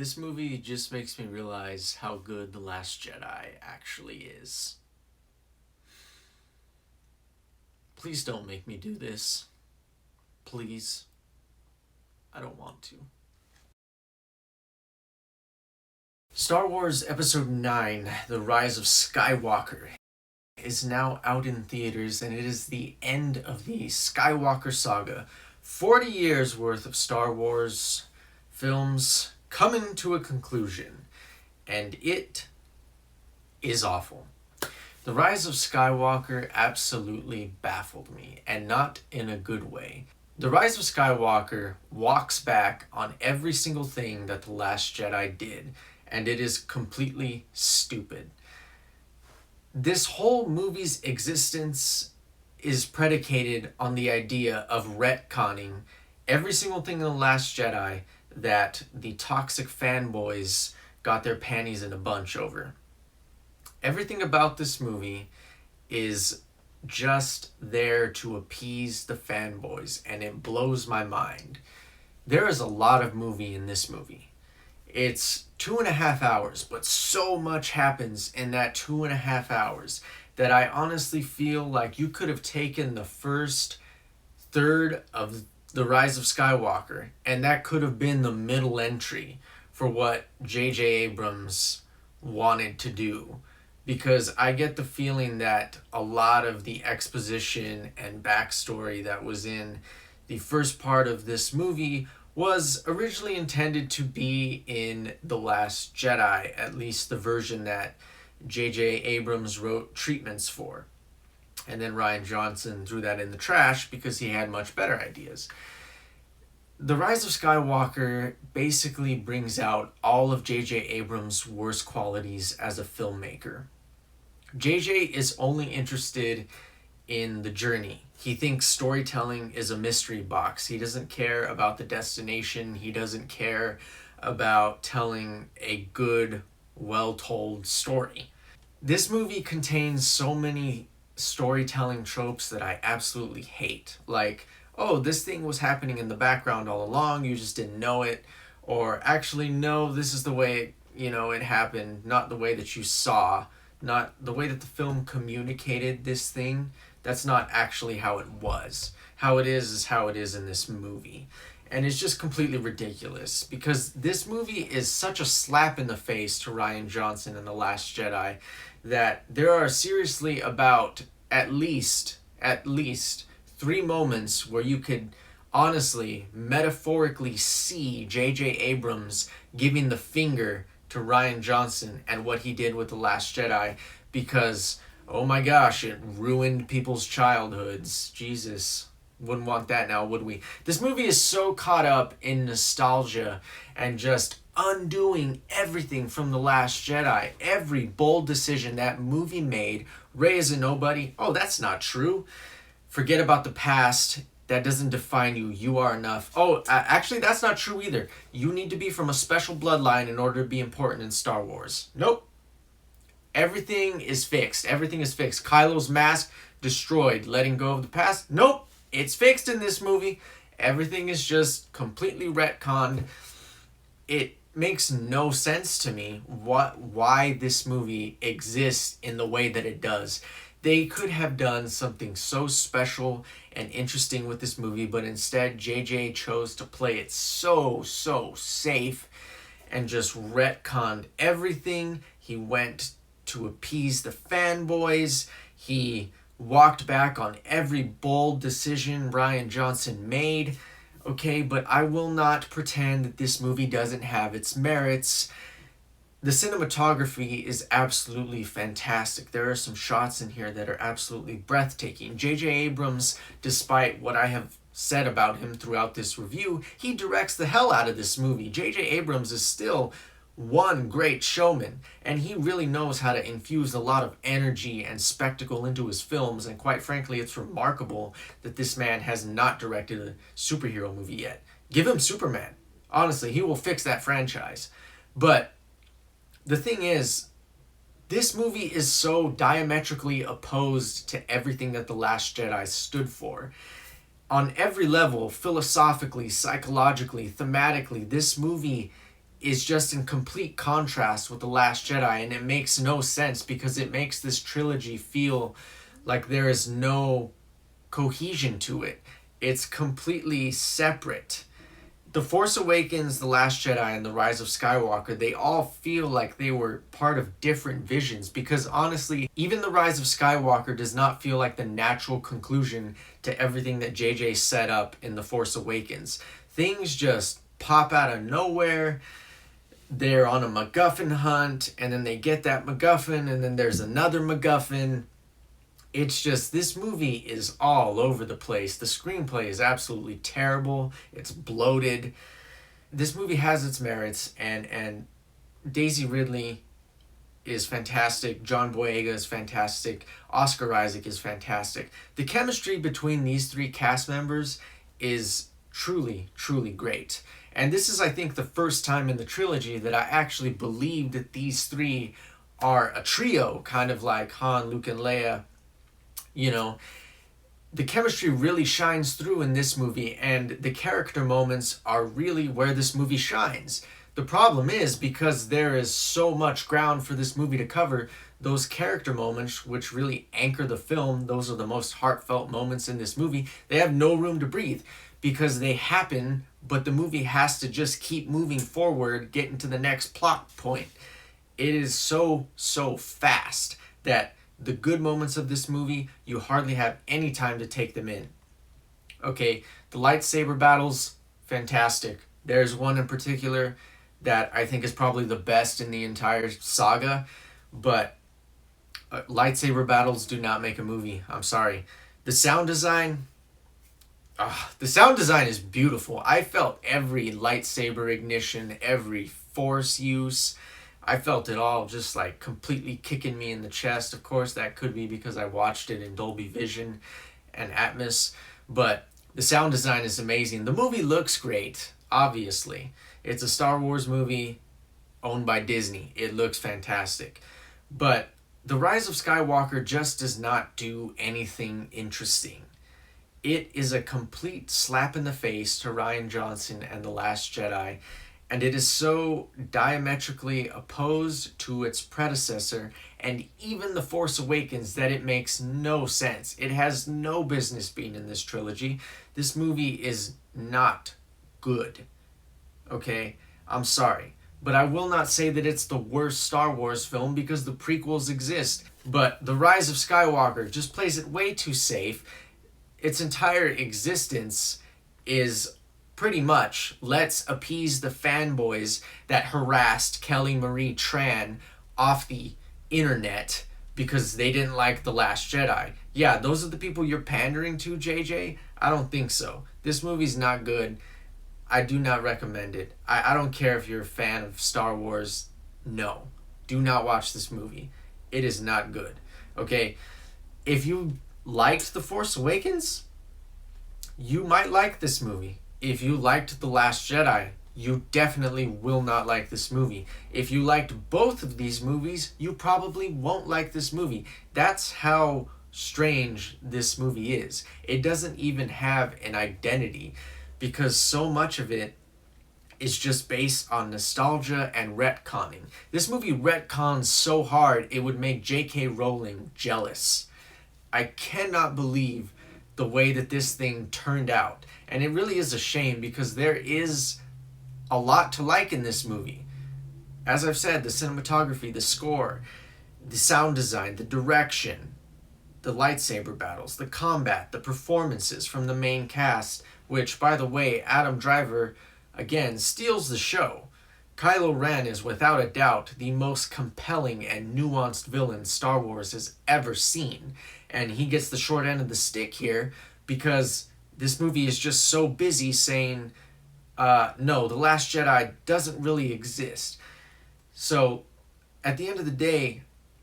This movie just makes me realize how good The Last Jedi actually is. Please don't make me do this. Please. I don't want to. Star Wars Episode 9, The Rise of Skywalker, is now out in theaters, and it is the end of the Skywalker saga. 40 years worth of Star Wars films coming to a conclusion, and it is awful. The Rise of Skywalker absolutely baffled me, and not in a good way. The Rise of Skywalker walks back on every single thing that The Last Jedi did, and it is completely stupid. This whole movie's existence is predicated on the idea of retconning every single thing in The Last Jedi that the toxic fanboys got their panties in a bunch over. Everything about this movie is just there to appease the fanboys, and it blows my mind. There is a lot of movie in this movie. It's 2.5 hours, but so much happens in that 2.5 hours that I honestly feel like you could have taken the first third of The Rise of Skywalker, and that could have been the middle entry for what J.J. Abrams wanted to do. Because I get the feeling that a lot of the exposition and backstory that was in the first part of this movie was originally intended to be in The Last Jedi, at least the version that J.J. Abrams wrote treatments for. And then Rian Johnson threw that in the trash because he had much better ideas. The Rise of Skywalker basically brings out all of J.J. Abrams' worst qualities as a filmmaker. J.J. is only interested in the journey. He thinks storytelling is a mystery box. He doesn't care about the destination. He doesn't care about telling a good, well-told story. This movie contains so many storytelling tropes that I absolutely hate. Like, oh, this thing was happening in the background all along, you just didn't know it. Or, actually, no, this is the way, it happened, not the way that you saw. Not the way that the film communicated this thing. That's not actually how it was. How it is how it is in this movie. And it's just completely ridiculous, because this movie is such a slap in the face to Rian Johnson and The Last Jedi that there are seriously about at least 3 moments where you could honestly, metaphorically see J.J. Abrams giving the finger to Rian Johnson and what he did with The Last Jedi, because, oh my gosh, it ruined people's childhoods. Jesus. Wouldn't want that now, would we? This movie is so caught up in nostalgia and just undoing everything from The Last Jedi. Every bold decision that movie made. Rey is a nobody. Oh, that's not true. Forget about the past. That doesn't define you. You are enough. Oh, actually, that's not true either. You need to be from a special bloodline in order to be important in Star Wars. Nope. Everything is fixed. Everything is fixed. Kylo's mask destroyed. Letting go of the past. Nope. It's fixed in this movie. Everything is just completely retconned. It makes no sense to me why this movie exists in the way that it does. They could have done something so special and interesting with this movie, but instead JJ chose to play it so safe and just retconned everything. He went to appease the fanboys. He walked back on every bold decision Rian Johnson made. Okay, but I will not pretend that this movie doesn't have its merits. The cinematography is absolutely fantastic. There are some shots in here that are absolutely breathtaking. J.J. Abrams, despite what I have said about him throughout this review, he directs the hell out of this movie. J.J. Abrams is still one great showman, and he really knows how to infuse a lot of energy and spectacle into his films, and quite frankly, it's remarkable that this man has not directed a superhero movie yet. Give him Superman. Honestly, he will fix that franchise. But the thing is, this movie is so diametrically opposed to everything that The Last Jedi stood for. On every level, philosophically, psychologically, thematically, this movie is just in complete contrast with The Last Jedi, and it makes no sense because it makes this trilogy feel like there is no cohesion to it. It's completely separate. The Force Awakens, The Last Jedi, and The Rise of Skywalker, they all feel like they were part of different visions because honestly, even The Rise of Skywalker does not feel like the natural conclusion to everything that JJ set up in The Force Awakens. Things just pop out of nowhere. They're on a MacGuffin hunt, and then they get that MacGuffin, and then there's another MacGuffin. It's just, this movie is all over the place. The screenplay is absolutely terrible. It's bloated. This movie has its merits, and Daisy Ridley is fantastic. John Boyega is fantastic. Oscar Isaac is fantastic. The chemistry between these three cast members is truly, truly great. And this is, I think, the first time in the trilogy that I actually believe that these three are a trio, kind of like Han, Luke, and Leia. You know, the chemistry really shines through in this movie, and the character moments are really where this movie shines. The problem is, because there is so much ground for this movie to cover, those character moments, which really anchor the film, those are the most heartfelt moments in this movie, they have no room to breathe because they happen, but the movie has to just keep moving forward, getting to the next plot point. It is so fast that the good moments of this movie, you hardly have any time to take them in. Okay, the lightsaber battles, fantastic. There's one in particular that I think is probably the best in the entire saga, but lightsaber battles do not make a movie. I'm sorry. The sound design is beautiful. I felt every lightsaber ignition, every force use. I felt it all just like completely kicking me in the chest. Of course, that could be because I watched it in Dolby Vision and Atmos, but the sound design is amazing. The movie looks great, obviously. It's a Star Wars movie owned by Disney. It looks fantastic. But The Rise of Skywalker just does not do anything interesting. It is a complete slap in the face to Rian Johnson and The Last Jedi, and it is so diametrically opposed to its predecessor and even The Force Awakens that it makes no sense. It has no business being in this trilogy. This movie is not good. Okay? I'm sorry. But I will not say that it's the worst Star Wars film because the prequels exist. But The Rise of Skywalker just plays it way too safe. Its entire existence is pretty much let's appease the fanboys that harassed Kelly Marie Tran off the internet because they didn't like The Last Jedi. Yeah, those are the people you're pandering to, JJ? I don't think so. This movie's not good. I do not recommend it. I don't care if you're a fan of Star Wars. No. Do not watch this movie. It is not good. Okay? If you liked The Force Awakens, you might like this movie. If you liked The Last Jedi, you definitely will not like this movie. If you liked both of these movies, you probably won't like this movie. That's how strange this movie is. It doesn't even have an identity because so much of it is just based on nostalgia and retconning. This movie retcons so hard it would make J.K. Rowling jealous. I cannot believe the way that this thing turned out. And it really is a shame because there is a lot to like in this movie. As I've said, the cinematography, the score, the sound design, the direction, the lightsaber battles, the combat, the performances from the main cast, which, by the way, Adam Driver, again, steals the show. Kylo Ren is without a doubt the most compelling and nuanced villain Star Wars has ever seen. And he gets the short end of the stick here because this movie is just so busy saying, no, The Last Jedi doesn't really exist. So, at the end of the day,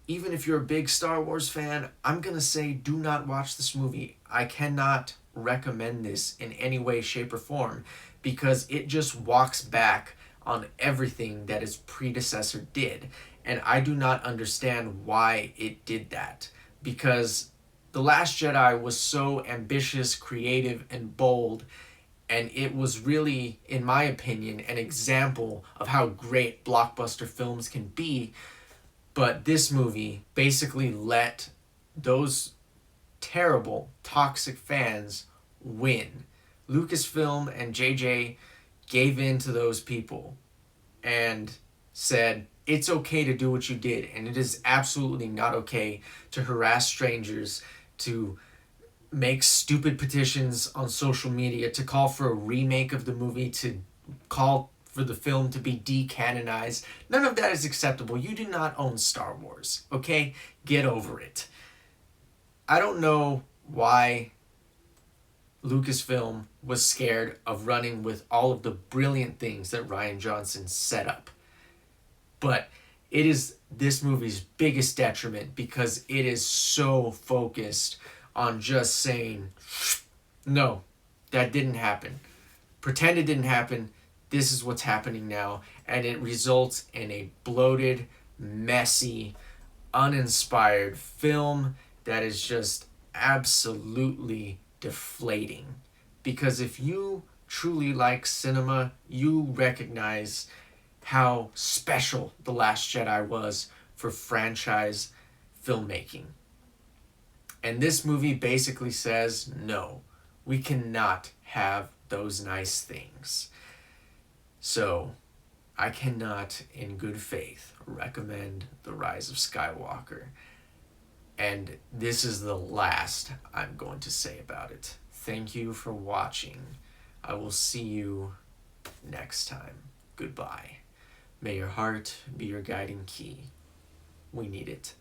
even if you're a big Star Wars fan, I'm going to say do not watch this movie. I cannot recommend this in any way, shape, or form because it just walks back on everything that its predecessor did. And I do not understand why it did that because The Last Jedi was so ambitious, creative, and bold, And it was really, in my opinion, an example of how great blockbuster films can be. But this movie basically let those terrible, toxic fans win. Lucasfilm and JJ gave in to those people and said, it's okay to do what you did, and it is absolutely not okay to harass strangers, to make stupid petitions on social media, to call for a remake of the movie, to call for the film to be decanonized. None of that is acceptable. You do not own Star Wars, okay? Get over it. I don't know why Lucasfilm was scared of running with all of the brilliant things that Rian Johnson set up. But it is this movie's biggest detriment because it is so focused on just saying, no, that didn't happen. Pretend it didn't happen. This is what's happening now. And it results in a bloated, messy, uninspired film that is just absolutely deflating. Because if you truly like cinema, you recognize how special The Last Jedi was for franchise filmmaking. And this movie basically says, no, we cannot have those nice things. So, I cannot, in good faith, recommend The Rise of Skywalker. And this is the last I'm going to say about it. Thank you for watching. I will see you next time. Goodbye. May your heart be your guiding key. We need it.